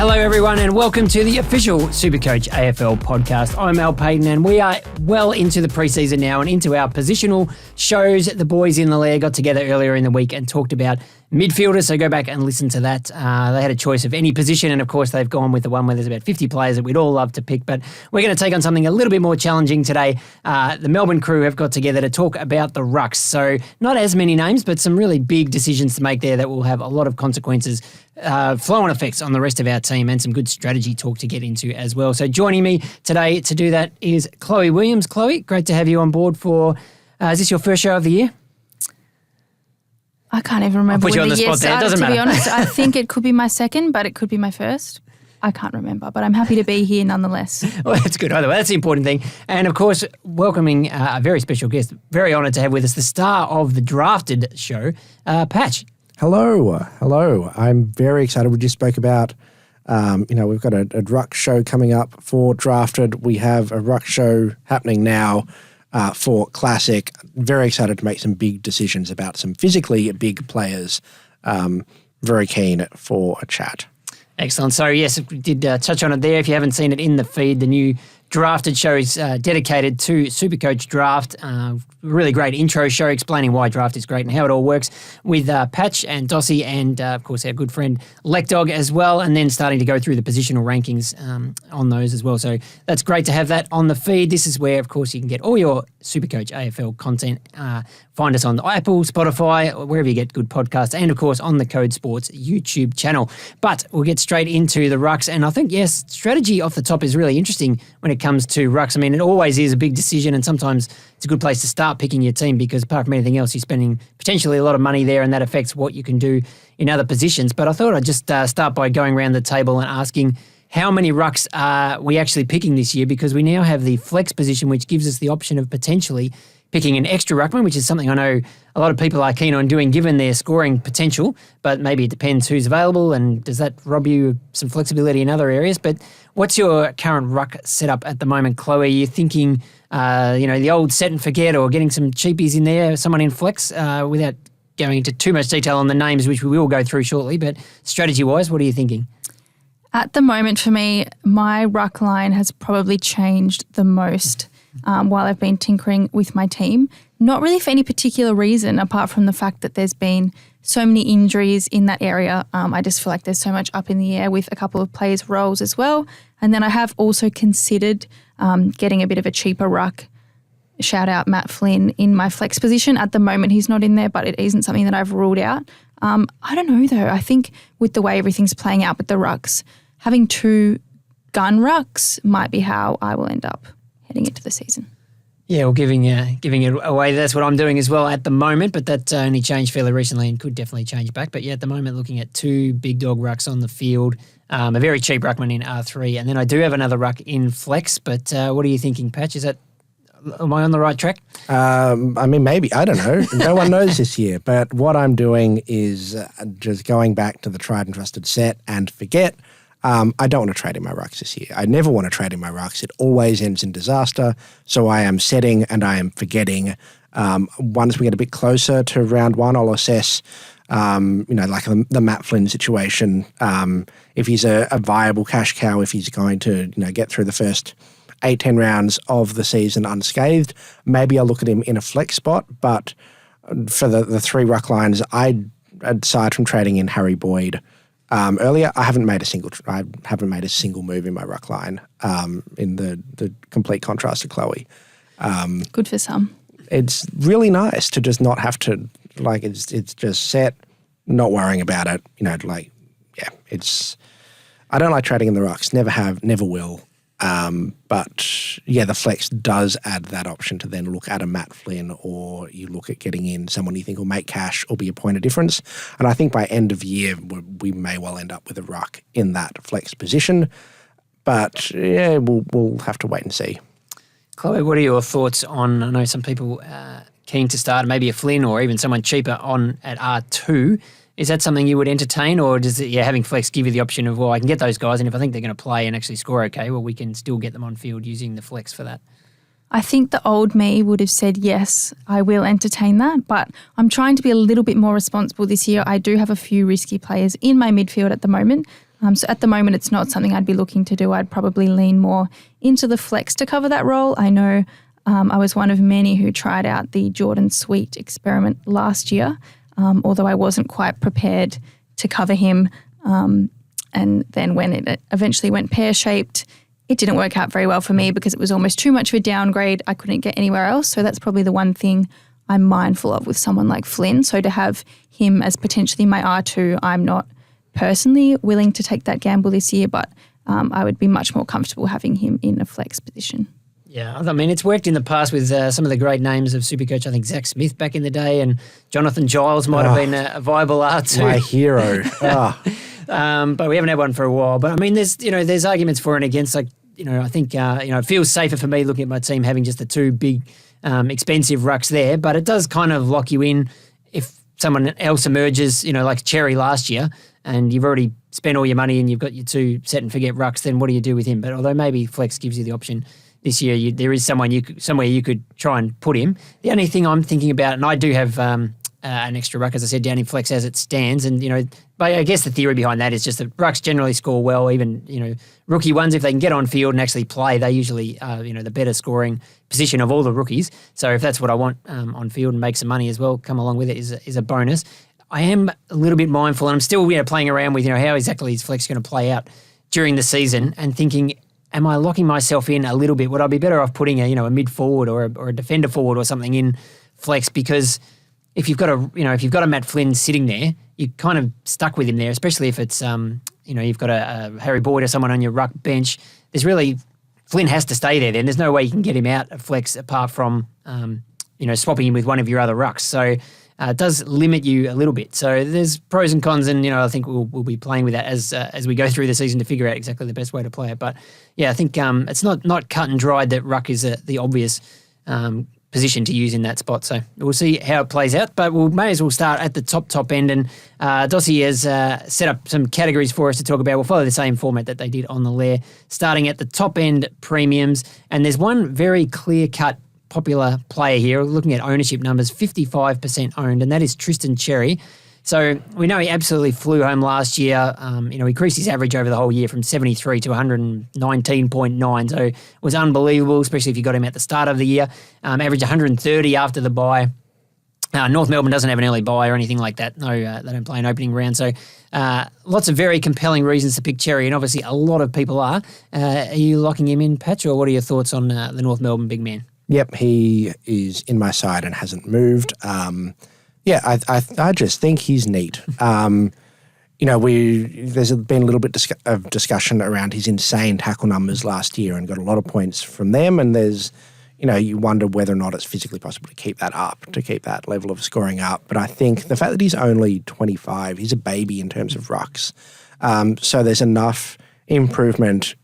Hello everyone and welcome to the official SuperCoach AFL podcast. I'm Paton and we are well into the preseason now and into our positional shows. The boys in the Leigh got together earlier in the week and talked about midfielders, so go back and listen to that. They had a choice of any position and of course they've gone with the one where there's about 50 players that we'd all love to pick, but we're going to take on something a little bit more challenging today. The Melbourne crew have got together to talk about the RUCKS, so not as many names but some really big decisions to make there that will have a lot of consequences, flow-on effects on the rest of our team and some good strategy talk to get into as well. So joining me today to do that is Chloe Williams. Chloe, great to have you on board for, is this your first show of the year? I can't even remember. I'll put you on the spot there. It doesn't matter. To be honest, I think it could be my second, but it could be my first. I can't remember, but I'm happy to be here nonetheless. Well, that's good. Either way, that's the important thing. And of course, welcoming a very special guest. Very honoured to have with us the star of the Drafted show, Patch. Hello. I'm very excited. We just spoke about, we've got a RUCK show coming up for Drafted. We have a RUCK show happening now for Classic. Very excited to make some big decisions about some physically big players. Very keen for a chat. Excellent. So, yes, we did touch on it there. If you haven't seen it in the feed, the new Drafted show is dedicated to SuperCoach Draft. Really great intro show explaining why draft is great and how it all works with Patch and Darcy and, of course, our good friend Leckdog as well, and then starting to go through the positional rankings on those as well. So that's great to have that on the feed. This is where, of course, you can get all your SuperCoach AFL content. Find us on Apple, Spotify, wherever you get good podcasts, and, of course, on the Code Sports YouTube channel. But we'll get straight into the RUCKS. And I think, yes, strategy off the top is really interesting when it comes to RUCKS. I mean, it always is a big decision, and sometimes it's a good place to start picking your team because apart from anything else, you're spending potentially a lot of money there and that affects what you can do in other positions. But I thought I'd just start by going around the table and asking how many RUCKS are we actually picking this year, because we now have the flex position, which gives us the option of potentially picking an extra ruckman, which is something I know a lot of people are keen on doing given their scoring potential, but maybe it depends who's available and does that rob you of some flexibility in other areas. But what's your current ruck setup at the moment, Chloe? Are you thinking, the old set and forget or getting some cheapies in there, someone in flex, without going into too much detail on the names, which we will go through shortly, but strategy-wise, what are you thinking? At the moment for me, my ruck line has probably changed the most while I've been tinkering with my team. Not really for any particular reason apart from the fact that there's been so many injuries in that area. I just feel like there's so much up in the air with a couple of players' roles as well. And then I have also considered getting a bit of a cheaper ruck. Shout out Matt Flynn in my flex position. At the moment he's not in there, but it isn't something that I've ruled out. I don't know though. I think with the way everything's playing out with the rucks, having two gun rucks might be how I will end up heading into the season. Yeah, well, giving it away, that's what I'm doing as well at the moment, but that only changed fairly recently and could definitely change back. But yeah, at the moment, looking at two big dog rucks on the field, a very cheap ruckman in R3, and then I do have another ruck in flex, but what are you thinking, Patch? Am I on the right track? Maybe. I don't know. No one knows this year. But what I'm doing is just going back to the tried and trusted set and forget. I don't want to trade in my rucks this year. I never want to trade in my rucks. It always ends in disaster. So I am setting and I am forgetting. Once we get a bit closer to round one, I'll assess, like the Matt Flynn situation. If he's a viable cash cow, if he's going to, get through the first 8-10 rounds of the season unscathed, maybe I'll look at him in a flex spot. But for the three ruck lines, aside from trading in Harry Boyd earlier, I haven't made a single move in my ruck line. In the complete contrast to Chloe. Good for some. It's really nice to just not have to it's just set, not worrying about it. I don't like trading in the rucks. Never have, never will. But yeah, the flex does add that option to then look at a Matt Flynn, or you look at getting in someone you think will make cash or be a point of difference. And I think by end of year, we may well end up with a ruck in that flex position. But yeah, we'll have to wait and see. Chloe, what are your thoughts on, I know some people keen to start maybe a Flynn or even someone cheaper on at R2. Is that something you would entertain, or does having flex give you the option of, I can get those guys and if I think they're going to play and actually score okay, we can still get them on field using the flex for that? I think the old me would have said, yes, I will entertain that, but I'm trying to be a little bit more responsible this year. I do have a few risky players in my midfield at the moment. So at the moment, it's not something I'd be looking to do. I'd probably lean more into the flex to cover that role. I know I was one of many who tried out the Jordan Sweet experiment last year, although I wasn't quite prepared to cover him. And then when it eventually went pear-shaped, it didn't work out very well for me because it was almost too much of a downgrade. I couldn't get anywhere else. So that's probably the one thing I'm mindful of with someone like Flynn. So to have him as potentially my R2, I'm not personally willing to take that gamble this year, but I would be much more comfortable having him in a flex position. Yeah, I mean, it's worked in the past with some of the great names of Supercoach. I think Zach Smith back in the day and Jonathan Giles might have been a viable R2. My hero. But we haven't had one for a while. But I mean, there's arguments for and against. Like, I think it feels safer for me looking at my team having just the two big expensive rucks there. But it does kind of lock you in if someone else emerges, like Xerri last year, and you've already spent all your money and you've got your two set and forget rucks. Then what do you do with him? But although maybe flex gives you the option this year, there is somewhere you could try and put him. The only thing I'm thinking about, and I do have an extra ruck, as I said, down in flex as it stands, and but I guess the theory behind that is just that rucks generally score well. Even rookie ones, if they can get on field and actually play, they usually are the better scoring position of all the rookies. So if that's what I want on field and make some money as well, come along with it is a bonus. I am a little bit mindful, and I'm still playing around with how exactly is flex going to play out during the season, and thinking, am I locking myself in a little bit? Would I be better off putting a mid forward or a defender forward or something in flex? Because if you've got a Matt Flynn sitting there, you're kind of stuck with him there, especially if it's you've got a Harry Boyd or someone on your ruck bench. Flynn has to stay there. Then there's no way you can get him out of flex apart from swapping him with one of your other rucks. So it does limit you a little bit. So there's pros and cons, and I think we'll be playing with that as we go through the season to figure out exactly the best way to play it. But yeah, I think it's not cut and dried that ruck is the obvious position to use in that spot. So we'll see how it plays out, but we may as well start at the top end. And Darcy has set up some categories for us to talk about. We'll follow the same format that they did on the Lair, starting at the top end premiums. And there's one very clear-cut popular player here, looking at ownership numbers, 55% owned, and that is Tristan Xerri. So we know he absolutely flew home last year. He increased his average over the whole year from 73 to 119.9. So it was unbelievable, especially if you got him at the start of the year. Averaged 130 after the bye. North Melbourne doesn't have an early bye or anything like that. No, they don't play an opening round. So lots of very compelling reasons to pick Xerri, and obviously a lot of people are. Are you locking him in, Patch, or what are your thoughts on the North Melbourne big man? Yep, he is in my side and hasn't moved. I just think he's neat. There's been a little bit of discussion around his insane tackle numbers last year and got a lot of points from them. And there's, you wonder whether or not it's physically possible to keep that up, to keep that level of scoring up. But I think the fact that he's only 25, he's a baby in terms of rucks. So there's enough improvement,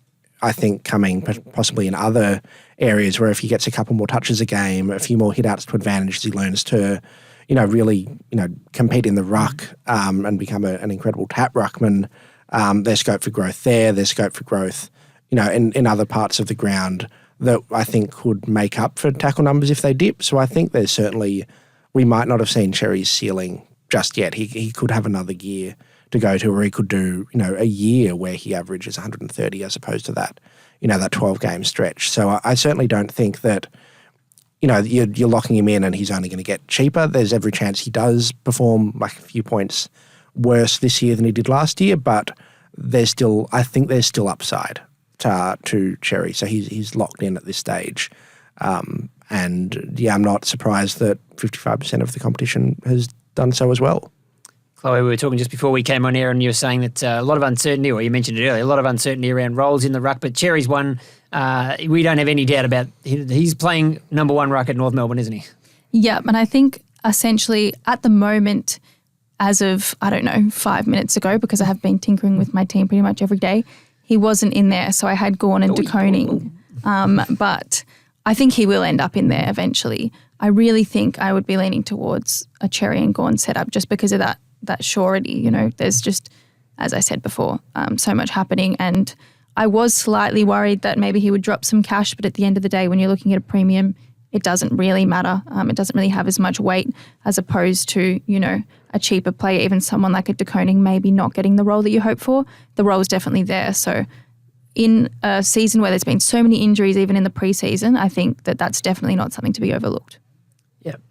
I think, coming possibly in other areas where if he gets a couple more touches a game, a few more hit-outs to advantage as he learns to, really, compete in the ruck and become an incredible tap ruckman, there's scope for growth there. There's scope for growth, in other parts of the ground that I think could make up for tackle numbers if they dip. So I think there's certainly, we might not have seen Xerri's ceiling just yet. He could have another gear to go to, or he could do, a year where he averages 130 as opposed to that, that 12-game stretch. So I certainly don't think that, you're locking him in and he's only going to get cheaper. There's every chance he does perform like a few points worse this year than he did last year, but I think there's still upside to Xerri. So he's locked in at this stage. I'm not surprised that 55% of the competition has done so as well. Chloe, we were talking just before we came on air and you were saying that a lot of uncertainty, or you mentioned it earlier, a lot of uncertainty around roles in the ruck, but Xerri's one, we don't have any doubt about, he's playing number one ruck at North Melbourne, isn't he? Yeah, and I think essentially at the moment, as of, 5 minutes ago, because I have been tinkering with my team pretty much every day, he wasn't in there, so I had Gawn and DeConing. But I think he will end up in there eventually. I really think I would be leaning towards a Xerri and Gawn setup just because of that surety. There's just, as I said before, so much happening, and I was slightly worried that maybe he would drop some cash, but at the end of the day, when you're looking at a premium, it doesn't really matter. It doesn't really have as much weight as opposed to, a cheaper player, even someone like a De Koning maybe not getting the role that you hope for. The role is definitely there. So in a season where there's been so many injuries, even in the preseason, I think that that's definitely not something to be overlooked.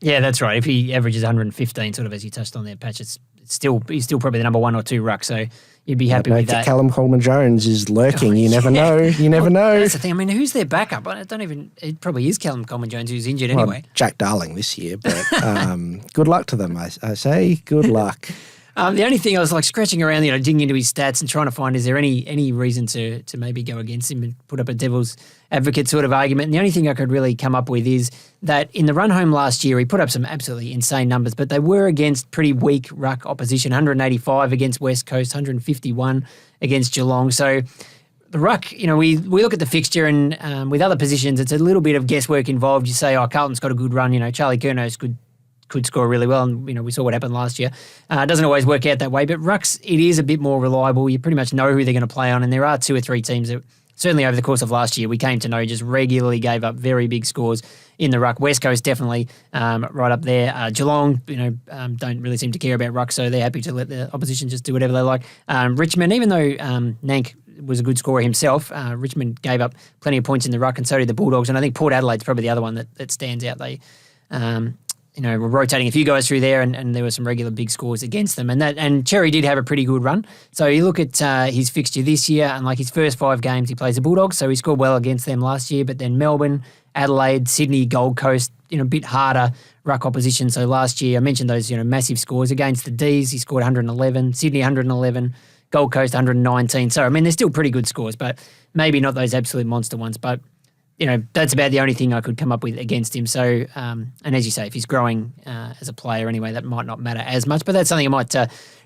Yeah, that's right. If he averages 115, sort of as you touched on there, Patch, he's still probably the number 1 or 2 ruck. So you'd be happy with that. Callum Coleman-Jones is lurking. You never know. You never know. That's the thing. I mean, who's their backup? It probably is Callum Coleman-Jones, who's injured anyway. Jack Darling this year, but good luck to them, I say. Good luck. The only thing I was like scratching around, digging into his stats and trying to find, is there any reason to maybe go against him and put up a devil's advocate sort of argument? And the only thing I could really come up with is that in the run home last year, he put up some absolutely insane numbers, but they were against pretty weak ruck opposition, 185 against West Coast, 151 against Geelong. So the ruck, we look at the fixture and with other positions, it's a little bit of guesswork involved. You say, Carlton's got a good run, Charlie Curno's could score really well, and we saw what happened last year. It doesn't always work out that way, but rucks, it is a bit more reliable. You pretty much know who they're going to play on, and there are 2 or 3 teams that certainly over the course of last year we came to know just regularly gave up very big scores in the ruck. West Coast definitely right up there. Geelong, don't really seem to care about ruck, so they're happy to let the opposition just do whatever they like. Richmond, even though Nank was a good scorer himself, Richmond gave up plenty of points in the ruck, and so did the Bulldogs, and I think Port Adelaide's probably the other one that stands out. They we're rotating a few guys through there, and there were some regular big scores against them. And Xerri did have a pretty good run. So you look at his fixture this year, and like his first 5 games, he plays the Bulldogs, so he scored well against them last year. But then Melbourne, Adelaide, Sydney, Gold Coast, a bit harder ruck opposition. So last year, I mentioned those, massive scores against the D's. He scored 111, Sydney 111, Gold Coast 119. So, I mean, they're still pretty good scores, but maybe not those absolute monster ones. But that's about the only thing I could come up with against him. So, and as you say, if he's growing as a player anyway, that might not matter as much. But that's something I might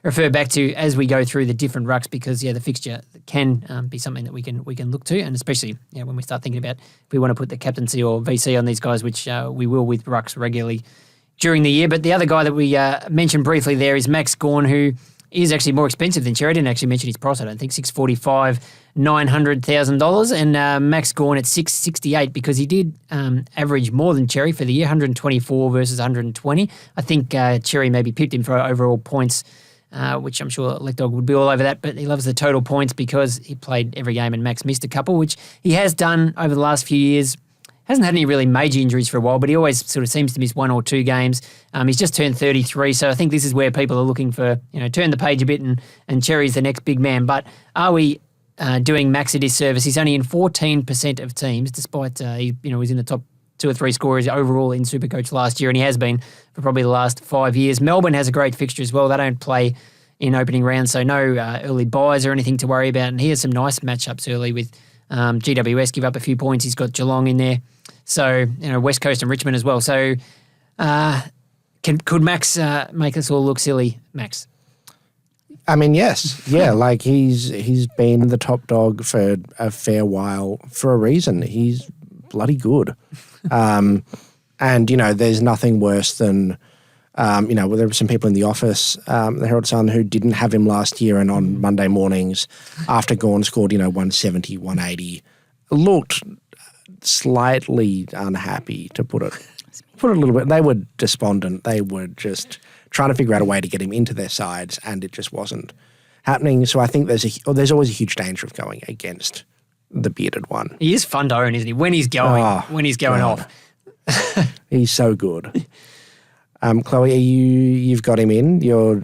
refer back to as we go through the different rucks, because, the fixture can be something that we can look to, and especially when we start thinking about if we want to put the captaincy or VC on these guys, which we will with rucks regularly during the year. But the other guy that we mentioned briefly there is Max Gawn, who is actually more expensive than Xerri. I didn't actually mention his price, I don't think, $645,000, $900,000, and Max Gawn at $668, because he did average more than Xerri for the year, 124 versus 120. I think Xerri maybe pipped him for overall points, which I'm sure Lecdog would be all over that, but he loves the total points because he played every game and Max missed a couple, which he has done over the last few years. Hasn't had any really major injuries for a while, but he always sort of seems to miss 1 or 2 games. He's just turned 33, so I think this is where people are looking for, turn the page a bit, and Xerri's the next big man. But are we doing Max a disservice? He's only in 14% of teams, despite he was in the top 2 or 3 scorers overall in SuperCoach last year, and he has been for probably the last 5 years. Melbourne has a great fixture as well. They don't play in opening rounds, so no early buys or anything to worry about. And he has some nice matchups early with GWS, give up a few points. He's got Geelong in there. So, West Coast and Richmond as well. So, could Max make us all look silly, Max? I mean, yes. Yeah, like he's been the top dog for a fair while for a reason. He's bloody good. And, there's nothing worse than, there were some people in the office, the Herald Sun, who didn't have him last year, and on Monday mornings after Gawn scored, 170, 180, looked slightly unhappy, to put it a little bit. They were despondent. They were just trying to figure out a way to get him into their sides, and it just wasn't happening. So I think there's always a huge danger of going against the bearded one. He is fun to own, isn't he? When he's going, off. He's so good. Chloe, you've got him in.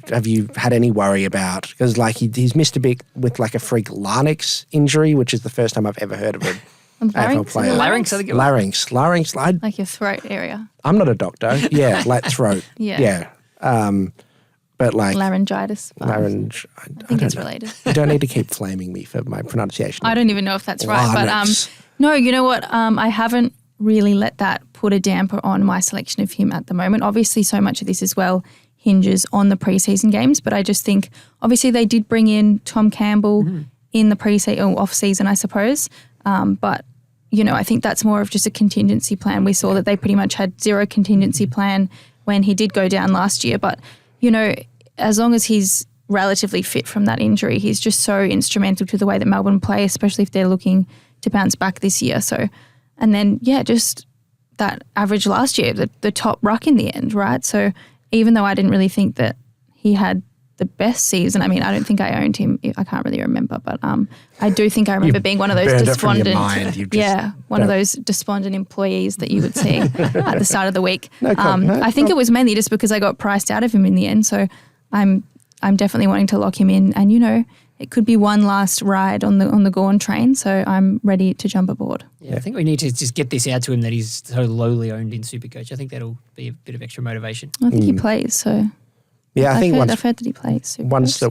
Have you had any worry about, because he's missed a bit with a freak larynx injury, which is the first time I've ever heard of it. Larynx? Larynx, I think it was. Larynx. Like your throat area. I'm not a doctor. Yeah, throat. Yeah. But laryngitis. I think it's related. You don't need to keep flaming me for my pronunciation. I don't even know if that's right. But no, you know what? I haven't really let that put a damper on my selection of him at the moment. Obviously, so much of this as well hinges on the preseason games, but I just think obviously they did bring in Tom Campbell in the preseason or off season, I suppose. But I think that's more of just a contingency plan. We saw that they pretty much had zero contingency plan when he did go down last year. But, as long as he's relatively fit from that injury, he's just so instrumental to the way that Melbourne play, especially if they're looking to bounce back this year. So, and then, just that average last year, the top ruck in the end, right? So even though I didn't really think that he had the best season, I mean, I don't think I owned him. I can't really remember, but I do think I remember being one of those despondent, one of those despondent employees that you would see at the start of the week. I think it was mainly just because I got priced out of him in the end. So I'm definitely wanting to lock him in, and it could be one last ride on the Gawn train, so I'm ready to jump aboard. Yeah, I think we need to just get this out to him that he's so lowly owned in SuperCoach. I think that'll be a bit of extra motivation. I think he plays, so yeah, I've heard that he plays. Once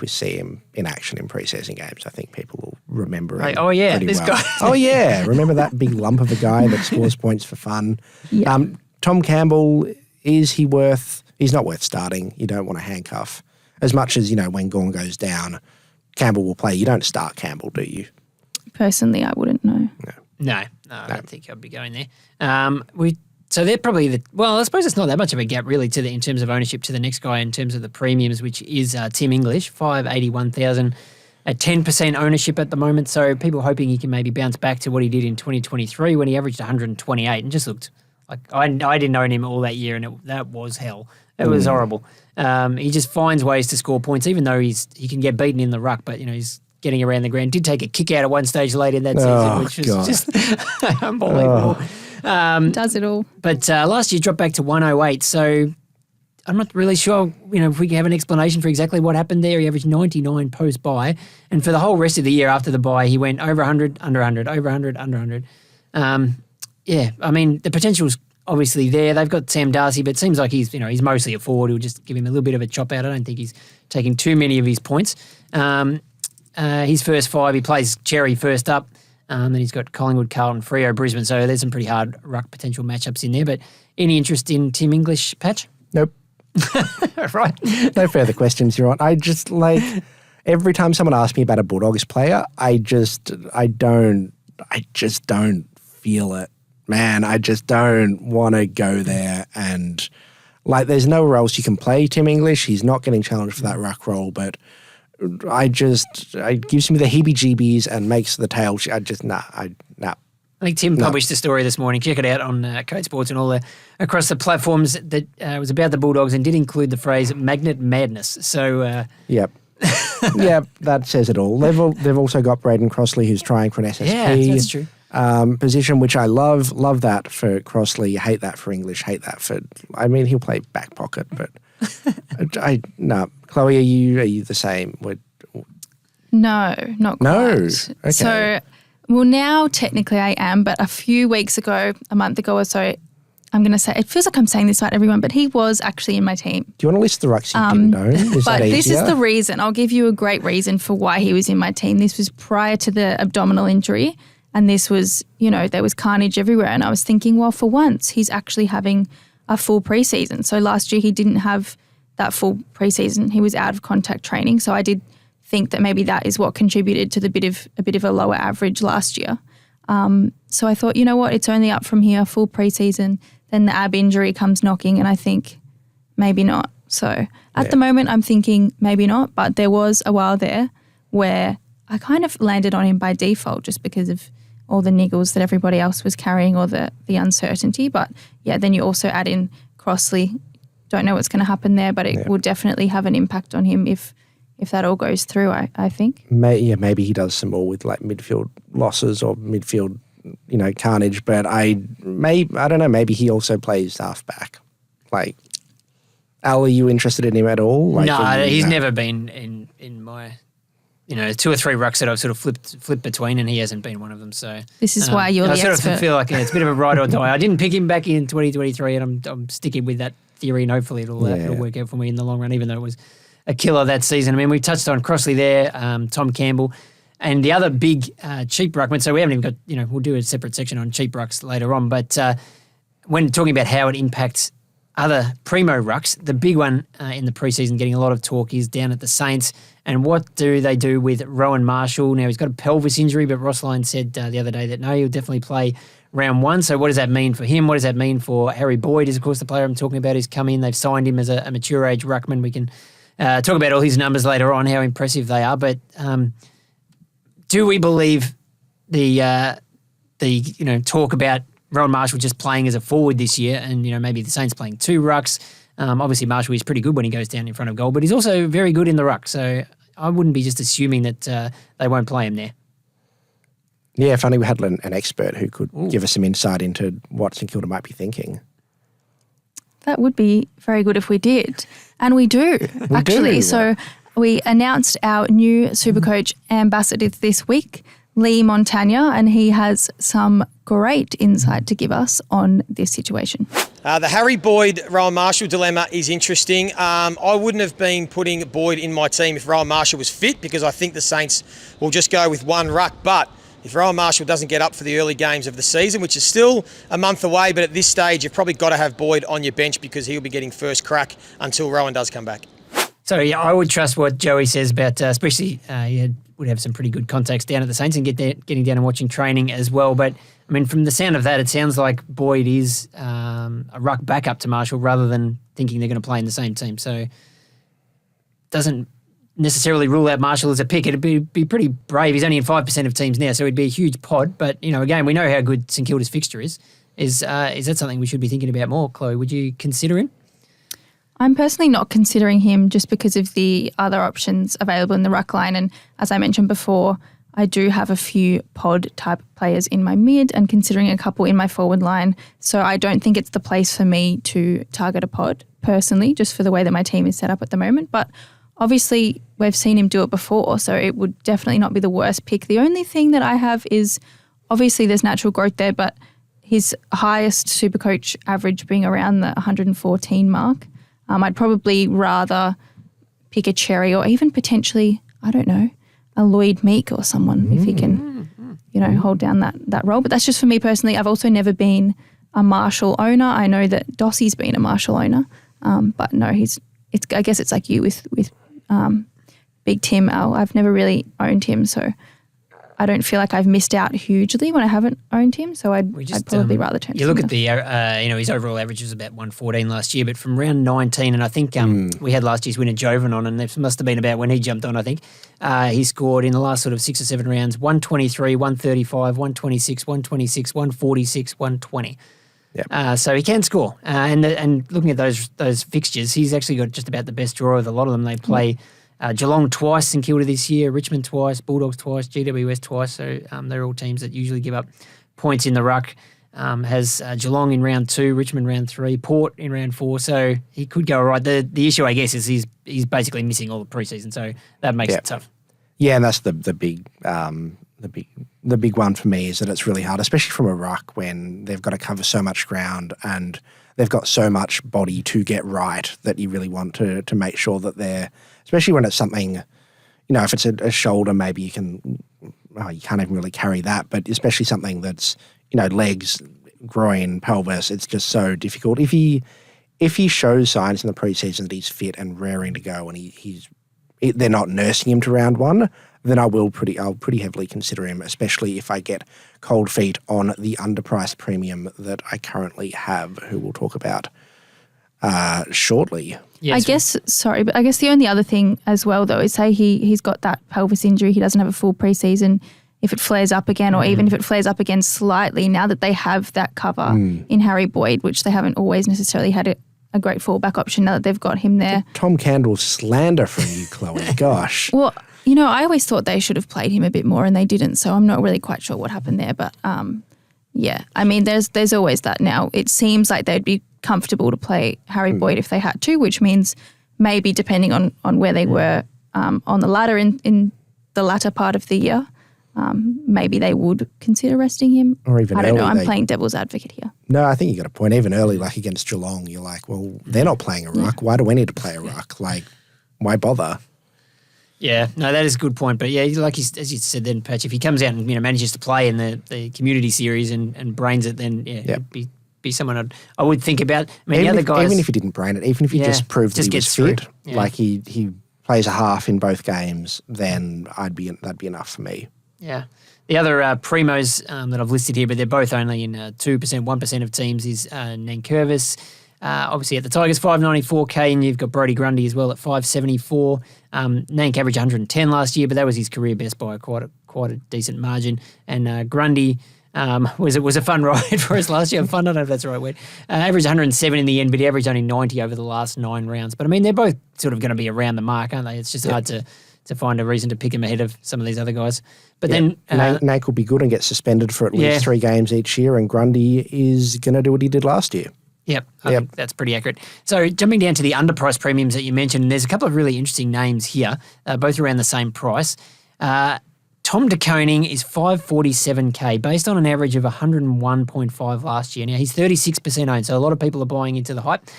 we see him in action in preseason games, I think people will remember him. Oh yeah, pretty this well. guy. Oh yeah, remember that big lump of a guy that scores points for fun. Yeah. Tom Campbell, is he worth? He's not worth starting. You don't want to handcuff. As much as, when Gawn goes down, Campbell will play. You don't start Campbell, do you? Personally, I wouldn't know. No, I don't think I'd be going there. So they're probably I suppose it's not that much of a gap really in terms of ownership to the next guy in terms of the premiums, which is Tim English, 581,000 at 10% ownership at the moment. So people hoping he can maybe bounce back to what he did in 2023 when he averaged 128 and just looked like I didn't own him all that year, and that was hell. It was horrible. He just finds ways to score points, even though he can get beaten in the ruck. But he's getting around the ground. Did take a kick out at one stage late in that season, which was just unbelievable. Does it all? But last year dropped back to 108. So I'm not really sure. If we have an explanation for exactly what happened there. He averaged 99 post bye, and for the whole rest of the year after the bye, he went over 100, under 100, over 100, under 100. I mean the potential's obviously there. They've got Sam Darcy, but it seems like he's mostly a forward. He'll just give him a little bit of a chop out. I don't think he's taking too many of his points. His first 5, he plays Xerri first up. Then he's got Collingwood, Carlton, Freo, Brisbane. So there's some pretty hard ruck potential matchups in there. But any interest in Tim English, Patch? Nope. Right. No further questions, you're on. I just every time someone asks me about a Bulldogs player, I just don't feel it. Man, I just don't want to go there, and there's nowhere else you can play Tim English. He's not getting challenged for that ruck role, but it gives me the heebie-jeebies and makes the tail. I think Tim published a story this morning. Check it out on Code Sports and all across the platforms that was about the Bulldogs and did include the phrase magnet madness. So yep. Yep, that says it all. They've also got Braden Crossley, who's trying for an SSP. Yeah, that's true. Position, which I love that for Crossley, hate that for English, hate that for, he'll play back pocket, but Chloe, are you the same? No, not quite. No, okay. So, now technically I am, but a few weeks ago, a month ago or so, I'm going to say, it feels like I'm saying this about everyone, but he was actually in my team. Do you want to list the rucks you didn't own? Is but that easier? This is the reason. I'll give you a great reason for why he was in my team. This was prior to the abdominal injury. And this was, there was carnage everywhere. And I was thinking, well, for once, he's actually having a full preseason. So last year he didn't have that full preseason. He was out of contact training. So I did think that maybe that is what contributed to a bit of a lower average last year. So I thought, you know what, it's only up from here, full preseason. Then the ab injury comes knocking, and I think maybe not. So at the moment, I'm thinking maybe not. But there was a while there where I kind of landed on him by default just because of all the niggles that everybody else was carrying or the uncertainty. But then you also add in Crossley. Don't know what's going to happen there, but it will definitely have an impact on him if that all goes through, I think. Maybe he does some more with midfield losses or midfield, carnage. But I don't know, maybe he also plays halfback. Al, are you interested in him at all? No, he's never been in my... 2 or 3 rucks that I've sort of flipped between, and he hasn't been one of them. So this is why you're the expert. I sort of feel like it's a bit of a ride or die. I didn't pick him back in 2023, and I'm sticking with that theory, and hopefully it'll work out for me in the long run, even though it was a killer that season. We touched on Crossley there, Tom Campbell, and the other big cheap ruckman. So we haven't even got, we'll do a separate section on cheap rucks later on. But when talking about how it impacts other primo rucks, the big one in the preseason getting a lot of talk is down at the Saints. And what do they do with Rowan Marshall? Now, he's got a pelvis injury, but Ross Lyon said the other day that, no, he'll definitely play round 1. So what does that mean for him? What does that mean for Harry Boyd is, of course, the player I'm talking about who's come in. They've signed him as a mature age ruckman. We can talk about all his numbers later on, how impressive they are. But do we believe the talk about Rowan Marshall just playing as a forward this year, and maybe the Saints playing 2 rucks. Obviously, Marshall is pretty good when he goes down in front of goal, but he's also very good in the ruck. So I wouldn't be just assuming that they won't play him there. Yeah, if only we had an expert who could give us some insight into what St Kilda might be thinking. That would be very good if we did. And we do, actually. So we announced our new SuperCoach ambassador this week, Leigh Montagna, and he has some great insight to give us on this situation. The Harry Boyd-Rowan Marshall dilemma is interesting. I wouldn't have been putting Boyd in my team if Rowan Marshall was fit, because I think the Saints will just go with one ruck. But if Rowan Marshall doesn't get up for the early games of the season, which is still a month away, but at this stage you've probably got to have Boyd on your bench because he'll be getting first crack until Rowan does come back. So, yeah, I would trust what Joey says about, especially he would have some pretty good contacts down at the Saints and getting down and watching training as well. But, I mean, from the sound of that, it sounds like Boyd is a ruck backup to Marshall rather than thinking they're going to play in the same team. So, doesn't necessarily rule out Marshall as a pick. It'd be pretty brave. He's only in 5% of teams now, so it'd be a huge pod. But, again, we know how good St Kilda's fixture is. Is that something we should be thinking about more, Chloe? Would you consider him? I'm personally not considering him just because of the other options available in the ruck line. And as I mentioned before, I do have a few pod type players in my mid and considering a couple in my forward line. So I don't think it's the place for me to target a pod personally, just for the way that my team is set up at the moment. But obviously we've seen him do it before, so it would definitely not be the worst pick. The only thing that I have is obviously there's natural growth there, but his highest SuperCoach average being around the 114 mark. I'd probably rather pick a Xerri or even potentially, I don't know, a Lloyd Meek or someone if he can, hold down that role. But that's just for me personally. I've also never been a Marshall owner. I know that Darcy's been a Marshall owner, but no, I guess it's like you with Big Tim. I've never really owned him, so I don't feel like I've missed out hugely when I haven't owned him, so I'd probably rather turn to you look at the, his overall average was about 114 last year, but from round 19, and I think we had last year's winner Jovan on, and it must have been about when he jumped on, I think. He scored in the last sort of 6 or 7 rounds, 123, 135, 126, 126, 146, 120. Yep. So he can score. And looking at those fixtures, he's actually got just about the best draw of a lot of them. They play Geelong twice in Kilda this year, Richmond twice, Bulldogs twice, GWS twice. So they're all teams that usually give up points in the ruck. Has Geelong in round 2, Richmond round 3, Port in round 4. So he could go all right. The issue, I guess, is he's basically missing all the preseason. So that makes it tough. Yeah, and that's the big one for me is that it's really hard, especially from a ruck when they've got to cover so much ground and they've got so much body to get right that you really want to make sure that they're, especially when it's something, if it's a shoulder, maybe you can't even really carry that, but especially something that's, legs, groin, pelvis, it's just so difficult. If he shows signs in the preseason that he's fit and raring to go and they're not nursing him to round 1, then I'll pretty heavily consider him, especially if I get cold feet on the underpriced premium that I currently have, who we'll talk about shortly. Yes. I guess the only other thing as well, though, is say he's got that pelvis injury, he doesn't have a full preseason. If it flares up again, or even if it flares up again slightly, now that they have that cover in Harry Boyd, which they haven't always necessarily had a great fallback option, now that they've got him there. Tom Candle slander from you, Chloe. Gosh. Well, I always thought they should have played him a bit more and they didn't, so I'm not really quite sure what happened there. But, yeah, I mean, there's always that now. It seems like they'd be comfortable to play Harry Boyd if they had to, which means maybe depending on where they were on the ladder in the latter part of the year, maybe they would consider resting him. Or even I don't early, know. I'm playing devil's advocate here. No, I think you got a point. Even early, like against Geelong, you're like, well, they're not playing a ruck. Why do we need to play a ruck? Like, why bother? Yeah, no, that is a good point. But yeah, as you said then, Patch, if he comes out and manages to play in the community series and brains it, then it'd be someone I would think about. I mean, even the other guys, even if he didn't brain it, even if he just proved that he was fit, like he plays a half in both games, then that'd be enough for me. Yeah. The other primos that I've listed here, but they're both only in 2%, 1% of teams, is Nankervis. Obviously at the Tigers, 594K, and you've got Brodie Grundy as well at 574. Nank averaged 110 last year, but that was his career best by quite a decent margin. And Grundy was a fun ride for us last year. Fun, I don't know if that's the right word. Averaged 107 in the end, but he averaged only 90 over the last 9 rounds. But I mean, they're both sort of going to be around the mark, aren't they? It's just hard to find a reason to pick him ahead of some of these other guys. But then Nank will be good and get suspended for at least 3 games each year, and Grundy is going to do what he did last year. Yep, I think that's pretty accurate. So jumping down to the underpriced premiums that you mentioned, there's a couple of really interesting names here, both around the same price. Tom de Koning is $547K, based on an average of 101.5 last year. Now, he's 36% owned, so a lot of people are buying into the hype.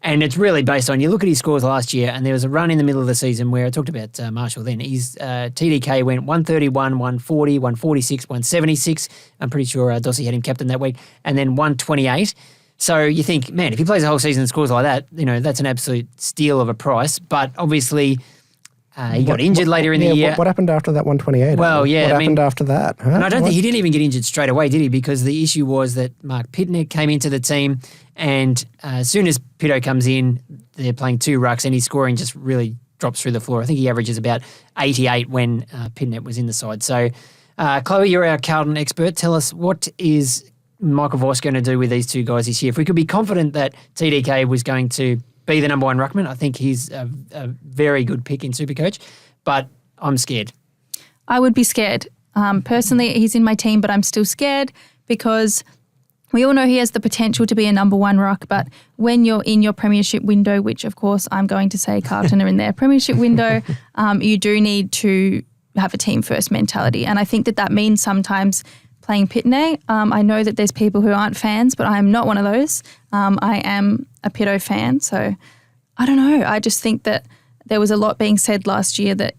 And it's really based on, you look at his scores last year, and there was a run in the middle of the season where I talked about Marshall then. His TDK went 131, 140, 146, 176. I'm pretty sure Darcy had him captain that week. And then 128. So you think, man, if he plays the whole season and scores like that, that's an absolute steal of a price. But obviously, he got injured later in the year. What happened after that 128? Well, What happened after that? Huh? And I don't think he didn't even get injured straight away, did he? Because the issue was that Mark Pitner came into the team, and as soon as Pito comes in, they're playing 2 rucks, and his scoring just really drops through the floor. I think he averages about 88 when Pitner was in the side. So, Chloe, you're our Carlton expert. Tell us, what is Michael Voss going to do with these 2 guys this year? If we could be confident that TDK was going to be the number 1 ruckman, I think he's a very good pick in SuperCoach, but I'm scared. I would be scared. Personally, he's in my team, but I'm still scared because we all know he has the potential to be a number 1 ruck, but when you're in your premiership window, which of course I'm going to say Carlton are in their premiership window, you do need to have a team first mentality. And I think that means sometimes playing Pitney. I know that there's people who aren't fans, but I am not one of those. I am a Pito fan, so I don't know. I just think that there was a lot being said last year that,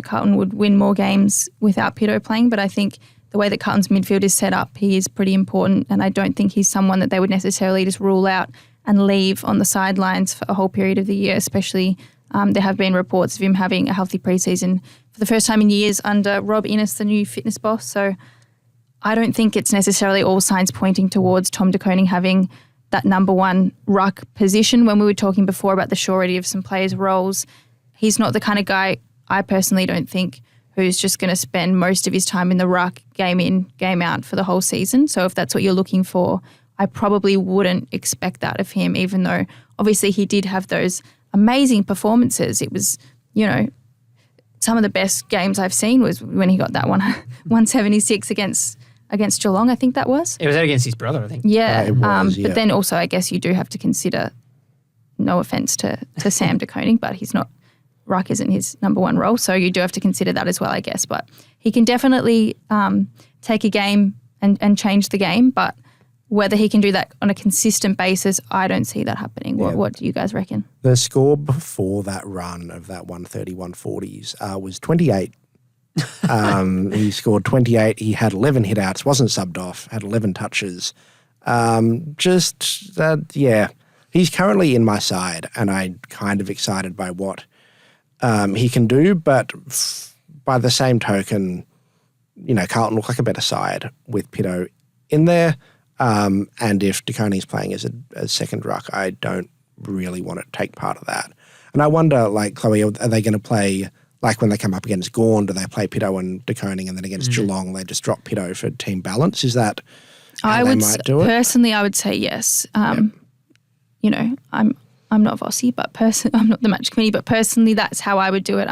Carlton would win more games without Pito playing, but I think the way that Carlton's midfield is set up, he is pretty important, and I don't think he's someone that they would necessarily just rule out and leave on the sidelines for a whole period of the year, especially there have been reports of him having a healthy preseason for the first time in years under Rob Innes, the new fitness boss, so I don't think it's necessarily all signs pointing towards Tom de Koning having that number 1 ruck position. When we were talking before about the surety of some players' roles, he's not the kind of guy, I personally don't think, who's just going to spend most of his time in the ruck, game in, game out for the whole season. So if that's what you're looking for, I probably wouldn't expect that of him, even though obviously he did have those amazing performances. It was, some of the best games I've seen was when he got that 176 against Geelong, I think that was. It was against his brother, I think. Yeah. It was, But then also I guess you do have to consider, no offence to Sam de Koning, but he's not, ruck isn't his number 1 role, so you do have to consider that as well, I guess. But he can definitely take a game and change the game, but whether he can do that on a consistent basis, I don't see that happening. What do you guys reckon? The score before that run of that 130, 140s was 28. He scored 28. He had 11 hit-outs, wasn't subbed off, had 11 touches. He's currently in my side, and I'm kind of excited by what he can do, but by the same token, Carlton look like a better side with Pito in there. And if de Koning's playing as a second ruck, I don't really want to take part of that. And I wonder, Chloe, are they going to play, when they come up against Gawn, do they play Pito and de Koning, and then against Geelong, they just drop Pito for team balance? Is that how they might do it? Personally, I would say yes. I'm not Vossi, but I'm not the match committee, but personally, that's how I would do it.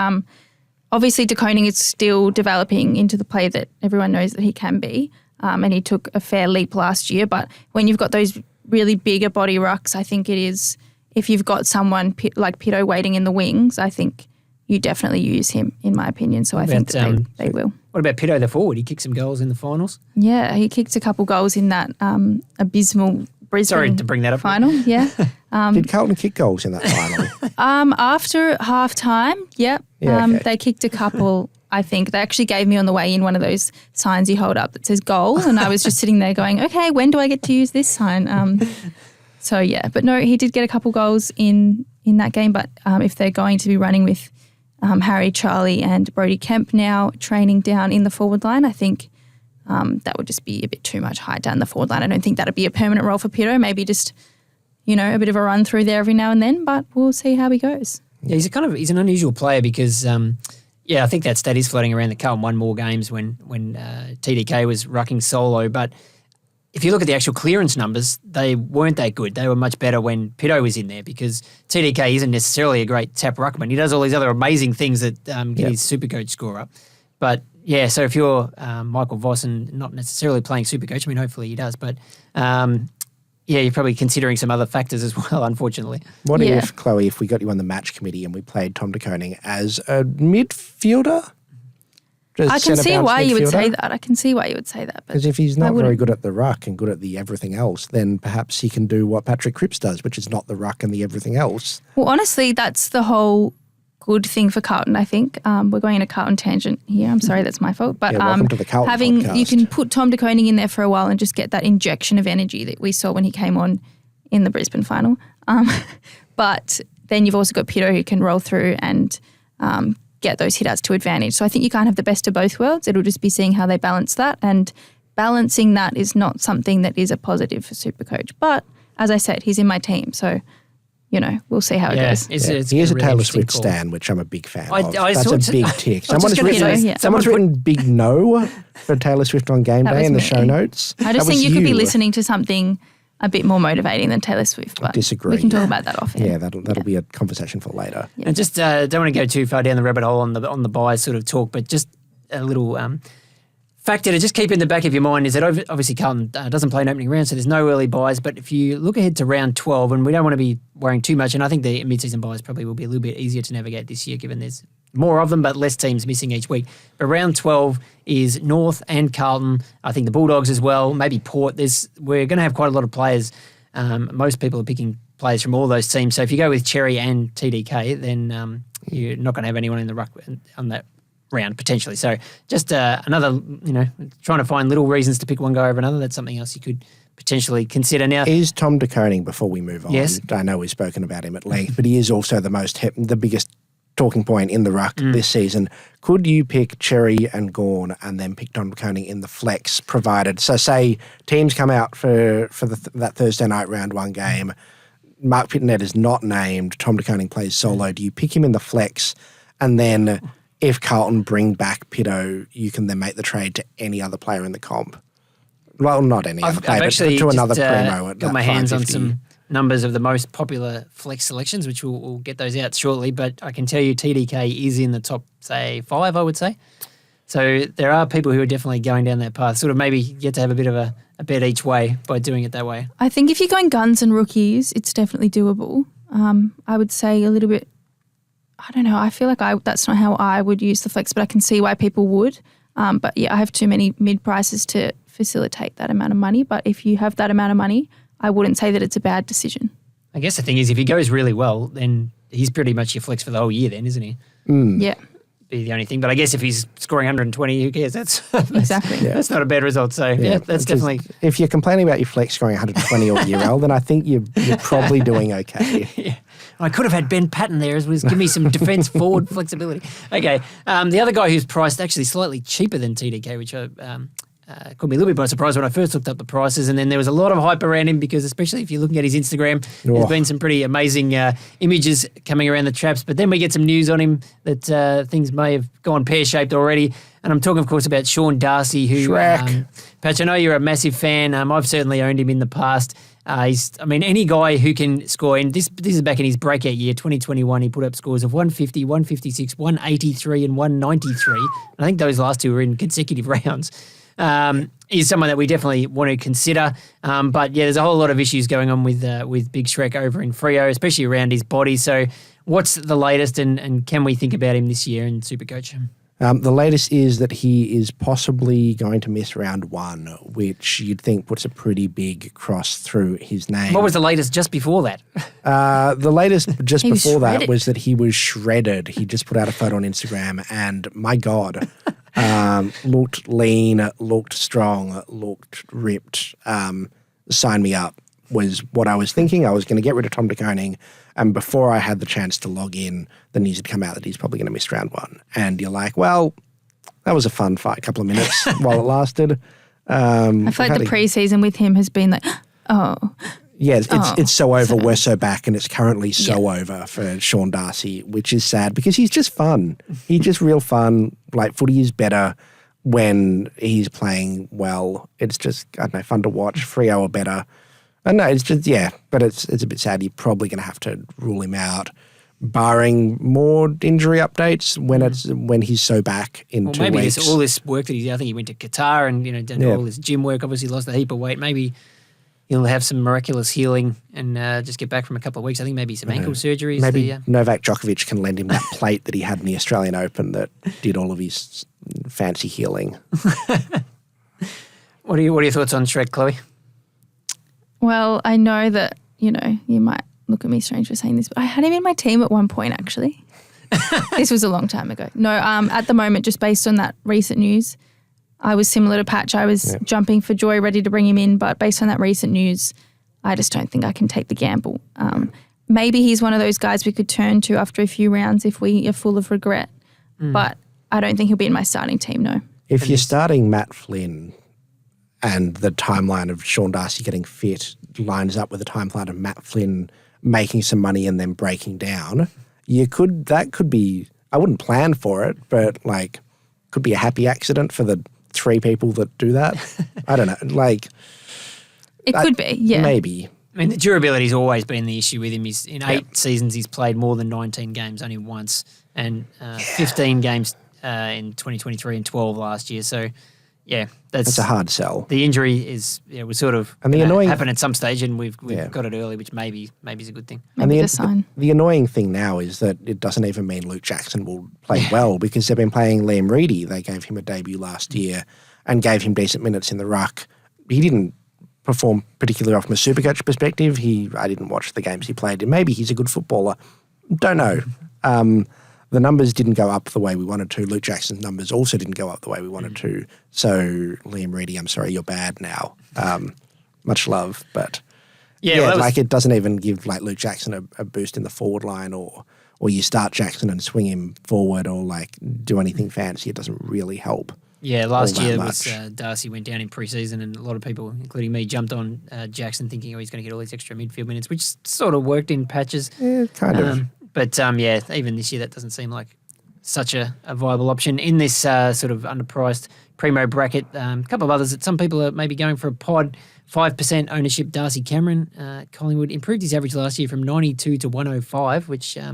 Obviously, de Koning is still developing into the player that everyone knows that he can be. And he took a fair leap last year. But when you've got those really bigger body rucks, I think it is, if you've got someone like Pito waiting in the wings, I think you definitely use him, in my opinion. So I think that they will. What about Pito the forward? He kicked some goals in the finals. Yeah, he kicked a couple goals in that abysmal Brisbane Sorry to bring that up. final. Yeah. Did Carlton kick goals in that final? After half time, yep. Yeah, okay. They kicked a couple. I think they actually gave me on the way in one of those signs you hold up that says goal, and I was just sitting there going, okay, when do I get to use this sign? So yeah, but no, he did get a couple goals in that game, but if they're going to be running with Harry, Charlie and Brodie Kemp now training down in the forward line, I think that would just be a bit too much height down the forward line. I don't think that would be a permanent role for Pito, maybe just, a bit of a run through there every now and then, but we'll see how he goes. Yeah, he's an unusual player because Yeah, I think that stat is floating around that Carlton won more games when TDK was rucking solo. But if you look at the actual clearance numbers, they weren't that good. They were much better when Paton was in there because TDK isn't necessarily a great tap ruckman. He does all these other amazing things that get his Supercoach score up. But yeah, so if you're Michael Voss and not necessarily playing Supercoach, I mean, hopefully he does, but yeah, you're probably considering some other factors as well, unfortunately. What if, Chloe, if we got you on the match committee and we played Tom de Koning as a midfielder? I can see why you would say that. I can see why you would say that. Because if he's not very good at the ruck and good at the everything else, then perhaps he can do what Patrick Cripps does, which is not the ruck and the everything else. Well, honestly, that's the whole good thing for Carlton, I think. We're going in a Carlton tangent here. I'm sorry, that's my fault. But welcome to the Carlton podcast. You can put Tom de Koning in there for a while and just get that injection of energy that we saw when he came on in the Brisbane final. But then you've also got Paton who can roll through and get those hit outs to advantage. So I think you can't have the best of both worlds. It'll just be seeing how they balance that. And balancing that is not something that is a positive for Supercoach. But as I said, he's in my team. So we'll see how it goes. He is a Taylor Swift stan, which I'm a big fan of. That's a big tick. Someone's written big no for Taylor Swift on game day in the show notes. I just think you could be listening to something a bit more motivating than Taylor Swift. But disagree. We can talk about that off air. Yeah, that'll be a conversation for later. Yeah. And just don't want to go too far down the rabbit hole on the buy sort of talk, but just a little factor to just keep in the back of your mind is that obviously Carlton doesn't play an opening round, so there's no early buys. But if you look ahead to round 12, and we don't want to be worrying too much, and I think the mid-season buys probably will be a little bit easier to navigate this year given there's more of them but less teams missing each week. But round 12 is North and Carlton. I think the Bulldogs as well, maybe Port. We're going to have quite a lot of players. Most people are picking players from all those teams. So if you go with Xerri and TDK, then you're not going to have anyone in the ruck on that round potentially. So just another, trying to find little reasons to pick one guy over another. That's something else you could potentially consider. Now, is Tom de Koning, before we move on, yes. I know we've spoken about him at length, but he is also the biggest talking point in the ruck this season. Could you pick Xerri and Gawn and then pick Tom de Koning in the flex provided? So say teams come out for that Thursday night round one game, Mark Pittonet is not named, Tom de Koning plays solo. Do you pick him in the flex and then if Carlton bring back Pitto, you can then make the trade to any other player in the comp? Well, not any other player, but to another primo. I've got my hands on some numbers of the most popular flex selections, which we'll get those out shortly. But I can tell you TDK is in the top, say, 5, I would say. So there are people who are definitely going down that path. Sort of maybe get to have a bit of a bet each way by doing it that way. I think if you're going guns and rookies, it's definitely doable. I would say a little bit, I don't know, I feel like that's not how I would use the flex, but I can see why people would. But yeah, I have too many mid prices to facilitate that amount of money. But if you have that amount of money, I wouldn't say that it's a bad decision. I guess the thing is, if he goes really well, then he's pretty much your flex for the whole year then, isn't he? Yeah. Be the only thing. But I guess if he's scoring 120, who cares? That's exactly. That's not a bad result. So that's definitely. If you're complaining about your flex scoring 120 all year round, then I think you're probably doing okay. Yeah. I could have had Ben Paton there as was give me some defence forward flexibility. Okay. The other guy who's priced actually slightly cheaper than TDK, which caught me a little bit by surprise when I first looked up the prices, and then there was a lot of hype around him because especially if you're looking at his Instagram, there's been some pretty amazing images coming around the traps, but then we get some news on him that things may have gone pear-shaped already, and I'm talking, of course, about Sean Darcy, who, Patch, I know you're a massive fan. I've certainly owned him in the past. Any guy who can score, and this is back in his breakout year, 2021, he put up scores of 150, 156, 183 and 193. I think those last two were in consecutive rounds. Is someone that we definitely want to consider. But yeah, there's a whole lot of issues going on with Big Shrek over in Freo, especially around his body. So what's the latest and can we think about him this year in Supercoach? The latest is that he is possibly going to miss round 1, which you'd think puts a pretty big cross through his name. What was the latest just before that? The latest just before that was that he was shredded. He just put out a photo on Instagram and my God, looked lean, looked strong, looked ripped. Sign me up was what I was thinking. I was going to get rid of Tom de Koning. And before I had the chance to log in, the news had come out that he's probably going to miss round 1. And you're like, well, that was a fun fight, couple of minutes while it lasted. I feel like the preseason with him has been like, oh. Yeah, it's so over. We're so back, and it's currently so over for Sean Darcy, which is sad because he's just fun. He's just real fun. Like, footy is better when he's playing well. It's just, I don't know, fun to watch. Freo are better. I don't know, it's just, but it's a bit sad. You're probably going to have to rule him out, barring more injury updates when he's so back in 2 maybe weeks. Maybe all this work that I think he went to Qatar and done all this gym work. Obviously lost a heap of weight. Maybe he'll have some miraculous healing and just get back from a couple of weeks. I think maybe some ankle surgeries. Maybe Novak Djokovic can lend him that plate that he had in the Australian Open that did all of his fancy healing. What are your thoughts on Shrek, Chloe? Well, I know that, you might look at me strange for saying this, but I had him in my team at one point, actually. This was a long time ago. No, at the moment, just based on that recent news, I was similar to Patch. I was jumping for joy, ready to bring him in, but based on that recent news, I just don't think I can take the gamble. Maybe he's one of those guys we could turn to after a few rounds if we are full of regret, but I don't think he'll be in my starting team, no. If you're starting Matt Flynn and the timeline of Sean Darcy getting fit lines up with the timeline of Matt Flynn making some money and then breaking down, that could be, I wouldn't plan for it, but could be a happy accident for the 3 people that do that. I don't know. It could be, yeah. Maybe. I mean, the durability's always been the issue with him. He's in 8 seasons, he's played more than 19 games only once, and 15 games in 2023 and 12 last year. So, that's a hard sell. The injury was sort of happen at some stage, and we've got it early, which maybe is a good thing. Maybe a sign. The annoying thing now is that it doesn't even mean Luke Jackson will play well because they've been playing Liam Reedy. They gave him a debut last year and gave him decent minutes in the ruck. He didn't perform particularly from a Supercoach perspective. I didn't watch the games he played in. Maybe he's a good footballer. Don't know. The numbers didn't go up the way we wanted to. Luke Jackson's numbers also didn't go up the way we wanted to. So, Liam Reedy, I'm sorry, you're bad now. Much love, but it doesn't even give Luke Jackson a boost in the forward line, or you start Jackson and swing him forward, or do anything fancy. It doesn't really help. Yeah, last year Darcy went down in pre-season, and a lot of people, including me, jumped on Jackson thinking, he's going to get all these extra midfield minutes, which sort of worked in patches. Yeah, kind of. But, even this year that doesn't seem like such a viable option. In this sort of underpriced primo bracket, a couple of others that some people are maybe going for a pod, 5% ownership, Darcy Cameron. Collingwood improved his average last year from 92 to 105, which I